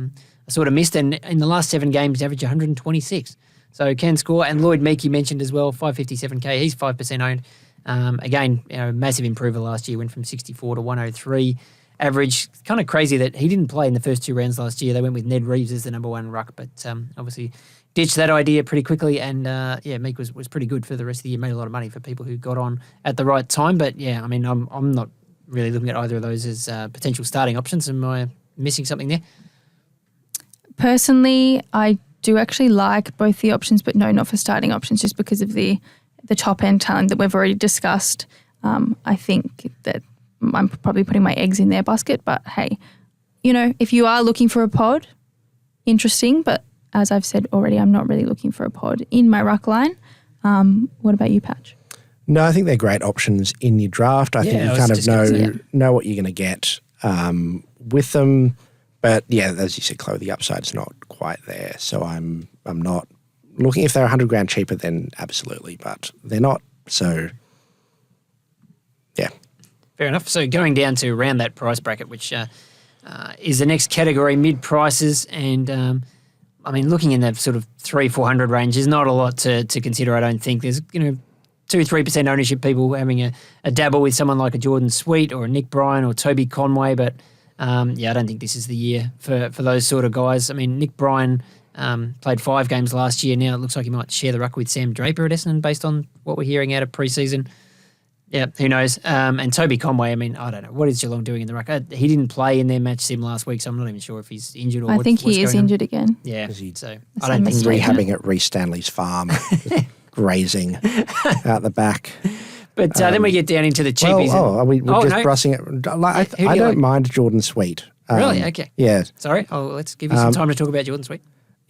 sort of missed. And in the last 7 games, averaged 126. So can score. And Lloyd Meek, you mentioned as well, 557K. He's 5% owned. Again, massive improver last year, went from 64 to 103. Average. Kind of crazy that he didn't play in the first 2 rounds last year. They went with Ned Reeves as the number 1 ruck, but obviously ditched that idea pretty quickly. And Meek was pretty good for the rest of the year. Made a lot of money for people who got on at the right time. But I'm not really looking at either of those as potential starting options. Am I missing something there? Personally, I do actually like both the options, but no, not for starting options, just because of the top end talent that we've already discussed. I think that I'm probably putting my eggs in their basket, but hey, if you are looking for a pod, interesting, but as I've said already, I'm not really looking for a pod in my ruck line. What about you, Patch? No, I think they're great options in your draft. I think you kind of know what you're going to get with them. But as you said, Chloe, the upside's not quite there. So I'm not looking. If they're $100,000 cheaper, then absolutely, but they're not. So Fair enough. So going down to around that price bracket, which is the next category, mid prices, and looking in that sort of 300-400 range is not a lot to consider. I don't think there's 2-3% ownership people having a dabble with someone like a Jordan Sweet or a Nick Bryan or Toby Conway, but I don't think this is the year for those sort of guys. Nick Bryan played 5 games last year. Now it looks like he might share the ruck with Sam Draper at Essendon based on what we're hearing out of pre-season. Yeah, who knows? And Toby Conway, I don't know. What is Geelong doing in the ruck? He didn't play in their match sim last week, so I'm not even sure if he's injured or I think he is injured again. Yeah, so I don't think rehabbing at Reece Stanley's farm, grazing out the back. But then we get down into the cheapies. We're just brushing it. I don't mind Jordan Sweet. Really? Okay. Yeah. Sorry. Let's give you some time to talk about Jordan Sweet.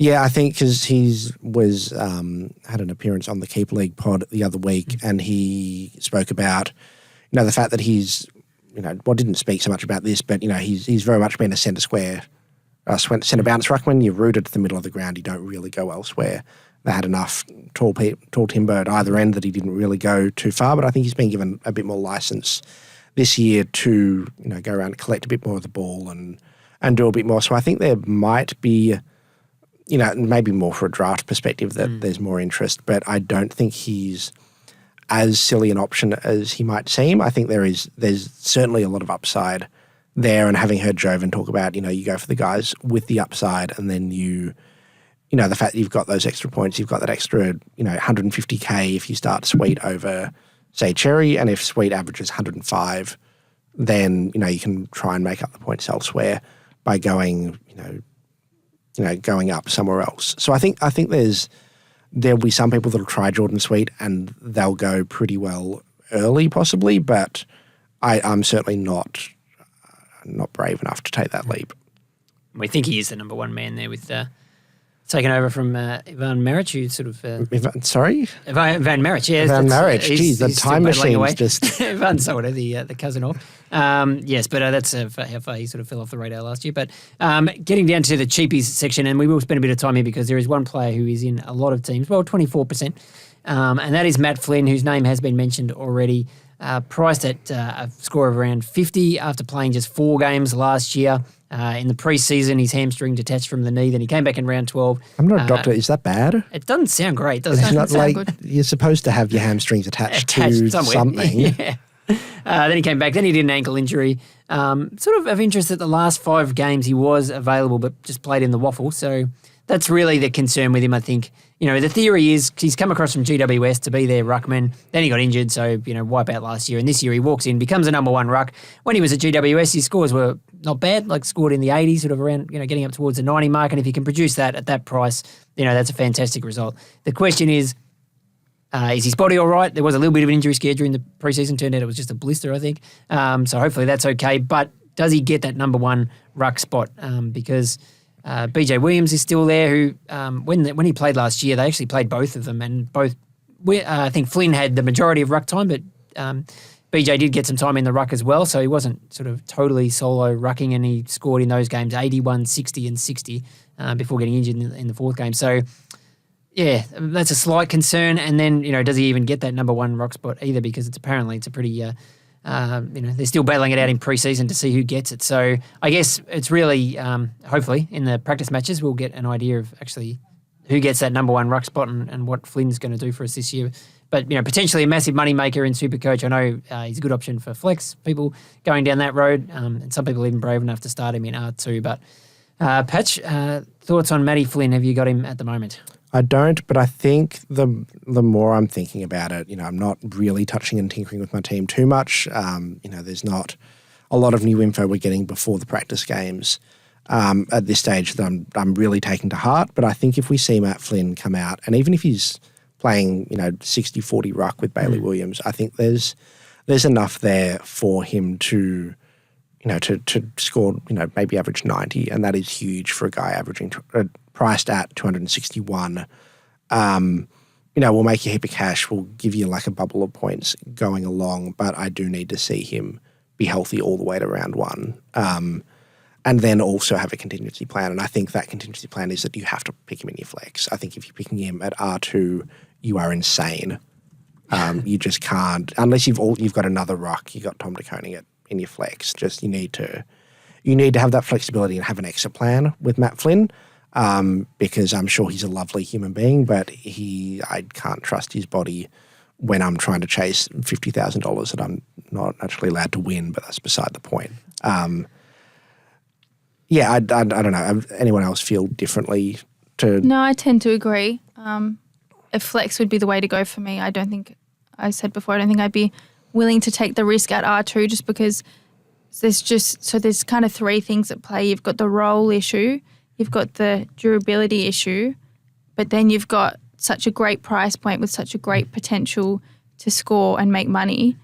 Yeah, I think because he had an appearance on the Keep League pod the other week, and he spoke about the fact that he's didn't speak so much about this, but he's very much been a centre bounce ruckman. You're rooted to the middle of the ground. You don't really go elsewhere. They had enough tall timber at either end that he didn't really go too far, but I think he's been given a bit more license this year to go around and collect a bit more of the ball and do a bit more. So I think there might be, maybe more for a draft perspective that there's more interest, but I don't think he's as silly an option as he might seem. I think there's certainly a lot of upside there, and having heard Jovan talk about, you go for the guys with the upside, and then the fact that you've got those extra points, you've got that extra, 150K if you start Sweet over, say, Xerri, and if Sweet averages 105, then, you can try and make up the points elsewhere by going, going up somewhere else. So I think there'll be some people that'll try Jordan Sweet and they'll go pretty well early possibly, but I'm certainly not brave enough to take that leap. We think he is the number one man there with taking over from Ivan Maric, who sort of... Sorry? Ivan Maric, yeah. Ivan Maric, geez, the time machine's just... Ivan Solder, the cousin of. Yes, but that's how far he sort of fell off the radar last year. But getting down to the cheapies section, and we will spend a bit of time here because there is one player who is in a lot of teams, 24%, and that is Matt Flynn, whose name has been mentioned already, priced at a score of around 50 after playing just 4 games last year. In the pre-season, his hamstring detached from the knee. Then he came back in round 12. I'm not a doctor. Is that bad? It doesn't sound great, does it? It's not like you're supposed to have your hamstrings attached to somewhere. Something. Yeah. Then he came back. Then he did an ankle injury. Sort of interest that the last 5 games he was available but just played in the waffle. So that's really the concern with him, I think. The theory is he's come across from GWS to be their ruckman. Then he got injured, so, wipe out last year. And this year he walks in, becomes a number 1 ruck. When he was at GWS, his scores were not bad, like scored in the 80s, sort of around, getting up towards the 90 mark. And if you can produce that at that price, that's a fantastic result. The question is his body all right? There was a little bit of an injury scare during the preseason. Turned out it was just a blister, I think. So hopefully that's okay. But does he get that number 1 ruck spot? Because... BJ Williams is still there, who when he played last year, they actually played both of them, and I think Flynn had the majority of ruck time, but BJ did get some time in the ruck as well, so he wasn't sort of totally solo rucking, and he scored in those games 81, 60 and 60 before getting injured in the 4th game. So, yeah, that's a slight concern, and then, does he even get that number 1 ruck spot either, because it's a pretty... they're still battling it out in pre-season to see who gets it. So I guess it's really, hopefully, in the practice matches, we'll get an idea of actually who gets that number 1 ruck spot and what Flynn's going to do for us this year. But, potentially a massive money maker in SuperCoach. I know he's a good option for flex people going down that road, and some people even brave enough to start him in R2. But, Patch, thoughts on Matty Flynn? Have you got him at the moment? I don't, but I think the more I'm thinking about it, I'm not really touching and tinkering with my team too much. There's not a lot of new info we're getting before the practice games at this stage that I'm really taking to heart. But I think if we see Matt Flynn come out, and even if he's playing, 60-40 ruck with Bailey Williams, I think there's enough there for him to score, maybe average 90, and that is huge for a guy averaging priced at 261. We'll make you a heap of cash. We'll give you like a bubble of points going along, but I do need to see him be healthy all the way to round 1. And then also have a contingency plan. And I think that contingency plan is that you have to pick him in your flex. I think if you're picking him at R2, you are insane. You just can't, unless you've got another ruck, you've got Tom de Koning in your flex. Just you need to have that flexibility and have an exit plan with Matt Flynn. Because I'm sure he's a lovely human being, but I can't trust his body when I'm trying to chase $50,000 that I'm not actually allowed to win, but that's beside the point. I don't know. Anyone else feel differently to... No, I tend to agree. A flex would be the way to go for me. I don't think I'd be willing to take the risk at R2 just because there's kind of 3 things at play. You've got the role issue, you've got the durability issue, but then you've got such a great price point with such a great potential to score and make money.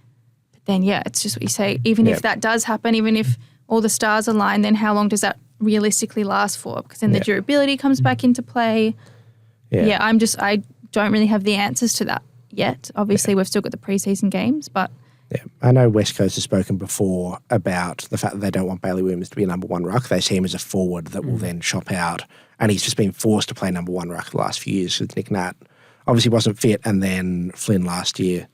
But then, it's just what you say. Even if that does happen, even if all the stars align, then how long does that realistically last for? Because then the durability comes back into play. I don't really have the answers to that yet. Obviously, we've still got the preseason games, but Yeah, I know West Coast has spoken before about the fact that they don't want Bailey Williams to be a number one ruck. They see him as a forward that will then shop out, and he's just been forced to play number one ruck the last few years because Nick Nat obviously wasn't fit, and then Flynn last year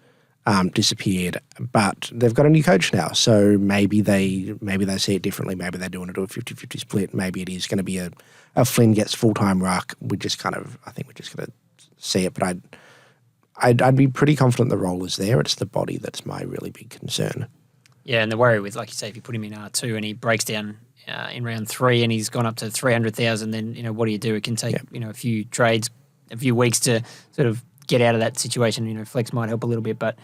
disappeared. But they've got a new coach now, so maybe they see it differently. Maybe they do want to do a 50-50 split. Maybe it is going to be a Flynn gets full-time ruck. I think we're just going to see it, but I'd be pretty confident the role is there. It's the body that's my really big concern. Yeah, and the worry with, like you say, if you put him in R2 and he breaks down in round 3 and he's gone up to 300,000, then, what do you do? It can take, a few trades, a few weeks to sort of get out of that situation. Flex might help a little bit, but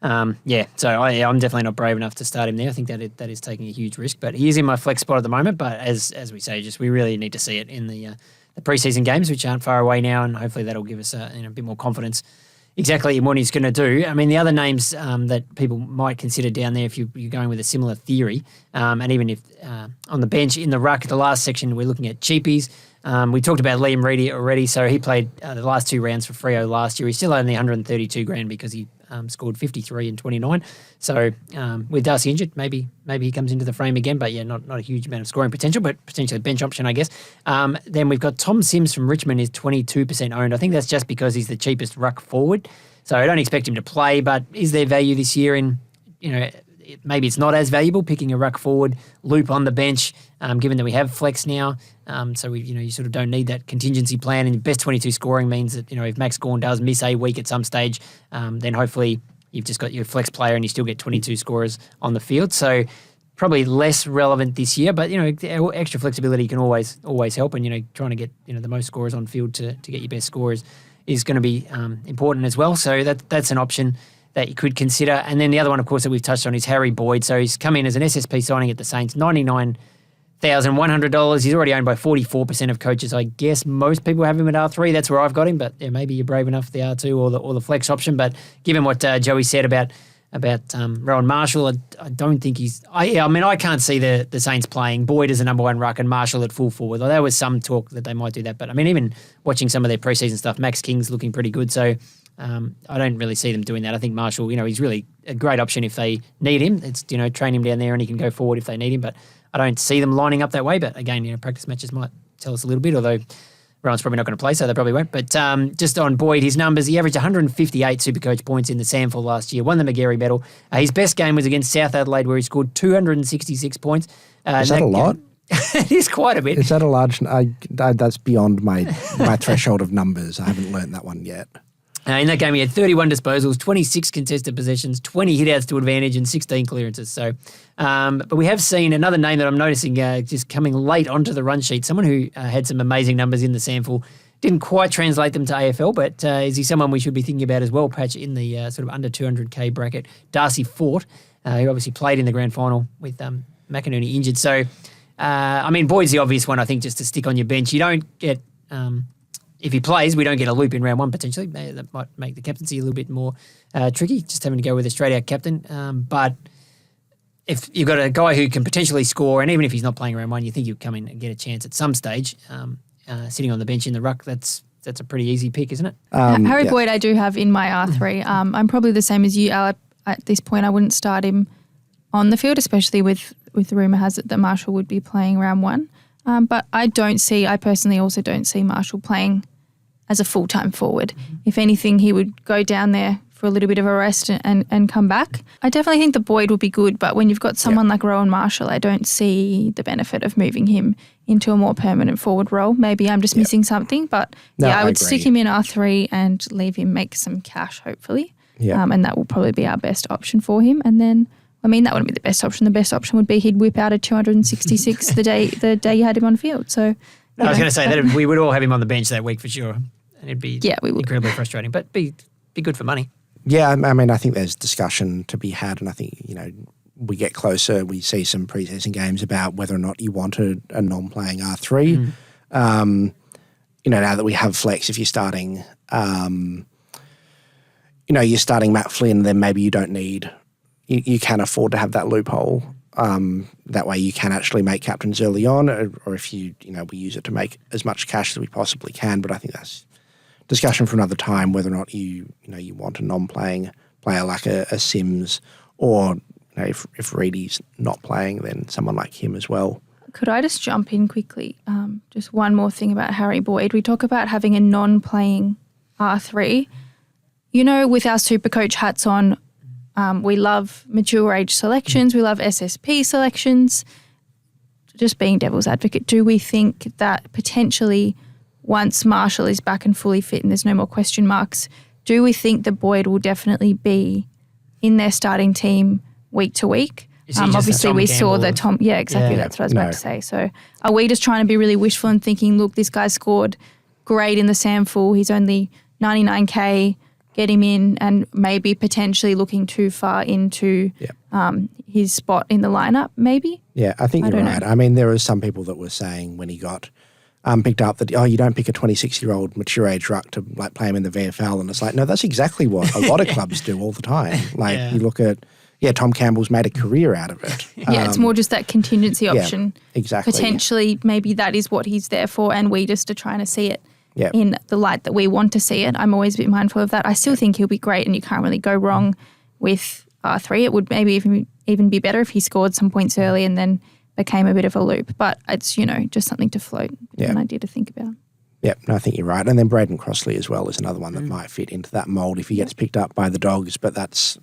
so I'm definitely not brave enough to start him there. I think that is taking a huge risk, but he is in my flex spot at the moment. But as we say, we really need to see it in the preseason games, which aren't far away now, and hopefully that'll give us a bit more confidence exactly in what he's going to do. I mean, the other names that people might consider down there, if you're going with a similar theory, and even if on the bench in the ruck, the last section, we're looking at Cheapies. We talked about Liam Reedy already, so he played the last 2 rounds for Freo last year. He's still only 132 grand because he scored 53 and 29. So with Darcy injured, maybe he comes into the frame again, but not a huge amount of scoring potential, but potentially a bench option, I guess. Then we've got Tom Sims from Richmond is 22% owned. I think that's just because he's the cheapest ruck forward. So I don't expect him to play, but is there value this year in, maybe it's not as valuable picking a ruck forward, loop on the bench, given that we have flex now. So you sort of don't need that contingency plan, and best 22 scoring means that, if Max Gawn does miss a week at some stage, then hopefully you've just got your flex player and you still get 22 scorers on the field. So probably less relevant this year, but extra flexibility can always help, and trying to get the most scorers on field to get your best scorers is going to be important as well. So that's an option that you could consider. And then the other one, of course, that we've touched on is Harry Boyd. So he's come in as an SSP signing at the Saints, $99,100. He's already owned by 44% of coaches. I guess most people have him at R3. That's where I've got him, but maybe you're brave enough for the R2 or the flex option. But given what Joey said about Rowan Marshall, I don't think he's... I can't see the Saints playing Boyd as a number one ruck and Marshall at full forward. There was some talk that they might do that, but even watching some of their preseason stuff, Max King's looking pretty good, so I don't really see them doing that. I think Marshall, he's really a great option if they need him. It's, train him down there and he can go forward if they need him, but I don't see them lining up that way. But again, practice matches might tell us a little bit, although Rowan's probably not going to play, so they probably won't. But just on Boyd, his numbers, he averaged 158 Supercoach points in the Samford last year, won the McGarry medal. His best game was against South Adelaide, where he scored 266 points. Is that a lot? It is quite a bit. Is that a large... that's beyond my threshold of numbers. I haven't learned that one yet. In that game, he had 31 disposals, 26 contested possessions, 20 hit-outs to advantage, and 16 clearances. So, but we have seen another name that I'm noticing just coming late onto the run sheet, someone who had some amazing numbers in the sample. Didn't quite translate them to AFL, but is he someone we should be thinking about as well, Patch, in the sort of under 200K bracket? Darcy Fort, who obviously played in the grand final with McInerney injured. So, Boyd's the obvious one, I think, just to stick on your bench. You don't get... if he plays, we don't get a loop in round 1 potentially. That might make the captaincy a little bit more tricky, just having to go with a straight-out captain. But if you've got a guy who can potentially score, and even if he's not playing round 1, you think he'll come in and get a chance at some stage, sitting on the bench in the ruck, that's a pretty easy pick, isn't it? Harry Boyd I do have in my R3. I'm probably the same as you, Al. At this point, I wouldn't start him on the field, especially with the rumour has it that Marshall would be playing round 1. But I personally also don't see Marshall playing as a full-time forward. If anything, he would go down there for a little bit of a rest and come back. I definitely think the Boyd would be good, but when you've got someone like Rowan Marshall, I don't see the benefit of moving him into a more permanent forward role. Maybe I'm just missing something, but I would stick him in R3 and leave him make some cash, hopefully. Yeah. And that will probably be our best option for him. And then, that wouldn't be the best option. The best option would be he'd whip out a 266 the day you had him on field. So I was going to say that we would all have him on the bench that week for sure, and it'd be incredibly frustrating, but be good for money. Yeah, I think there's discussion to be had, and I think we get closer, we see some preseason games about whether or not you wanted a non-playing R3. Now that we have flex, if you're starting, you're starting Matt Flynn, then maybe you don't need. You can afford to have that loophole. That way you can actually make captains early on, or if we use it to make as much cash as we possibly can. But I think that's discussion for another time, whether or not you want a non-playing player like a Sims or if Reedy's not playing, then someone like him as well. Could I just jump in quickly? Just one more thing about Harry Boyd. We talk about having a non-playing R3. With our SuperCoach hats on, we love mature age selections. We love SSP selections. Just being devil's advocate, do we think that potentially once Marshall is back and fully fit and there's no more question marks, do we think that Boyd will definitely be in their starting team week to week? Obviously, we saw the Tom. Yeah, exactly. Yeah, that's what I was about to say. So, are we just trying to be really wishful and thinking, look, this guy scored great in the SAMFL. He's only 99K. Get him in, and maybe potentially looking too far into his spot in the lineup. Maybe. Yeah, I think you're right. I mean, there were some people that were saying when he got picked up that you don't pick a 26-year-old mature age ruck to play him in the VFL, and it's like, no, that's exactly what a lot of clubs do all the time. You look at. Yeah, Tom Campbell's made a career out of it. It's more just that contingency option. Yeah, exactly. Potentially, maybe that is what he's there for, and we just are trying to see it in the light that we want to see it. I'm always a bit mindful of that. I still think he'll be great, and you can't really go wrong with R3. It would maybe even be better if he scored some points early and then became a bit of a loop. But it's, just something to float, an idea to think about. Yeah, no, I think you're right. And then Braden Crossley as well is another one that might fit into that mould if he gets picked up by the Dogs, but that's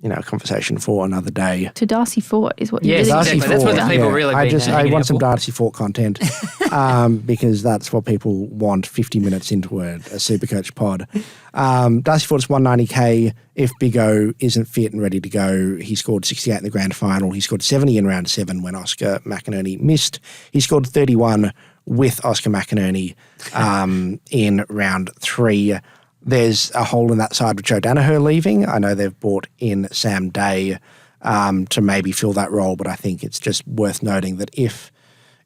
a conversation for another day. To Darcy Fort is what you really Darcy Fort. That's what the people really I want some Darcy Fort content because that's what people want 50 minutes into a SuperCoach pod. Darcy Fort's 190K. If Big O isn't fit and ready to go, he scored 68 in the grand final. He scored 70 in round 7 when Oscar McInerney missed. He scored 31 with Oscar McInerney in round 3. There's a hole in that side with Joe Danaher leaving. I know they've brought in Sam Day to maybe fill that role, but I think it's just worth noting that if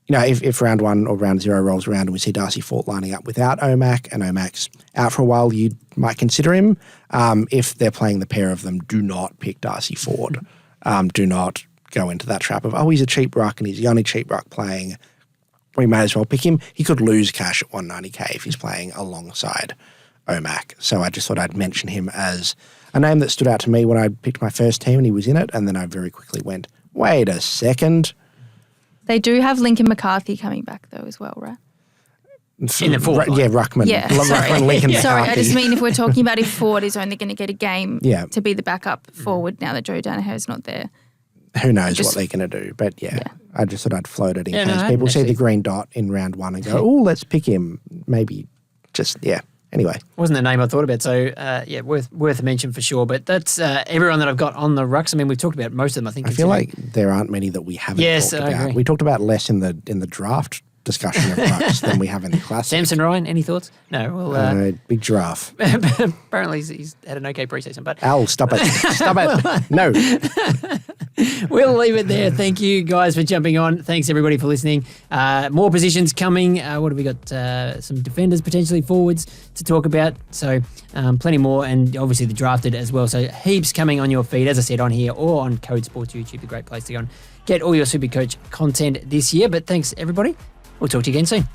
round 1 or round 0 rolls around and we see Darcy Fort lining up without Omac and Omac's out for a while, you might consider him. If they're playing the pair of them, do not pick Darcy Fort. Do not go into that trap of, he's a cheap ruck and he's the only cheap ruck playing. We may as well pick him. He could lose cash at 190K if he's playing alongside Omac. So I just thought I'd mention him as a name that stood out to me when I picked my first team and he was in it, and then I very quickly went, wait a second. They do have Lincoln McCarthy coming back though as well, right? In the forward line. Yeah, Ruckman. Yeah, Ruckman, Lincoln McCarthy. Sorry, I just mean if we're talking about if Ford is only going to get a game to be the backup forward now that Joe Danaher is not there. Who knows what they're going to do. But I just thought I'd float it in case people see the green dot in round 1 and go, let's pick him. Maybe just, Anyway. Wasn't the name I thought about, so worth a mention for sure. But that's everyone that I've got on the rucks. I mean, we've talked about most of them, I think. I feel like there aren't many that we haven't talked about. I agree. We talked about less in the draft discussion of rucks than we have in the classic. Samson Ryan, any thoughts? No. Well, big giraffe. Apparently he's had an okay preseason. But Al, stop it. Stop it. No. We'll leave it there. Thank you guys for jumping on. Thanks everybody for listening. More positions coming. What have we got? Some defenders, potentially forwards to talk about. So plenty more, and obviously the drafted as well. So heaps coming on your feed, as I said, on here or on Code Sports YouTube. A great place to go and get all your SuperCoach content this year. But thanks everybody. We'll talk to you again soon.